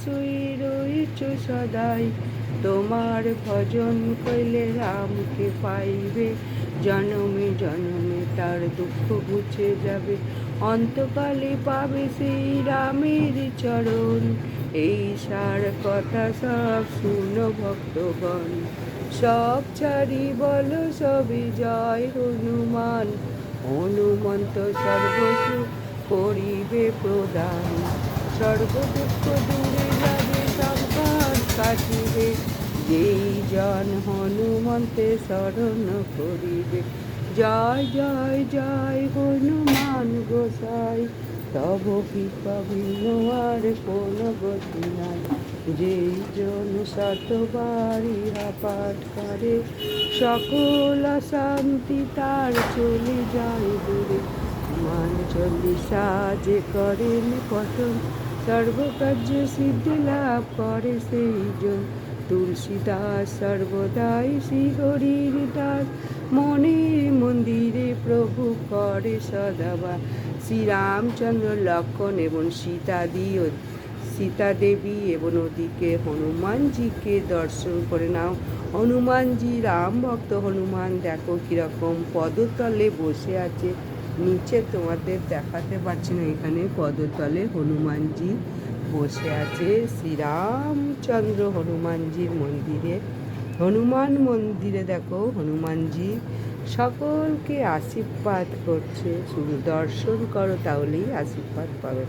শুই রইছ সদাই, তোমার ভজন কইলে রামকে পাইবে, জনমে জনমে তার দুঃখ ঘুচে যাবে, অন্তকালে পাবে সেই রামের চরণ। এই সার কথা সব শুনো ভক্তগণ, সব ছাড়ি বলো সবই জয় হনুমান, হনুমন্ত সর্বসুখ করিবে প্রদান, সর্বদুঃখ দূরে যাবে সংকট কাটিবে, যেই জন হনুমন্তে শরণ করিবে। জয় জয় জয় হনুমান গোসাই, তব কৃপা ভিন্ন আর কোন গতি নাই, যেই জন শতবার ইহা পাঠ করে, সকল শান্তি তার চলে যায় দূরে। মান চল্লিশা যে করেন পঠন, সর্বকার্য সিদ্ধি লাভ করে সেই জন। তুলসীদাস সর্বদাই শ্রী হরির দাস, মনের মন্দিরে প্রভু করে সদাবাস। শ্রীরামচন্দ্র লক্ষণ এবং সীতা দেবী এবং ওদিকে হনুমানজিকে দর্শন করে নাও। হনুমানজি রাম ভক্ত হনুমান দেখো কীরকম পদতলে বসে আছে, নিচে তোমাদের দেখাতে পারছি না, এখানে পদতলে হনুমানজি বসে আছে শ্রীরামচন্দ্র হনুমানজির মন্দিরে। হনুমান মন্দিরে দেখো হনুমানজি সকলকে আশীর্বাদ করছে, শুধু দর্শন করো তাহলেই আশীর্বাদ পাবে।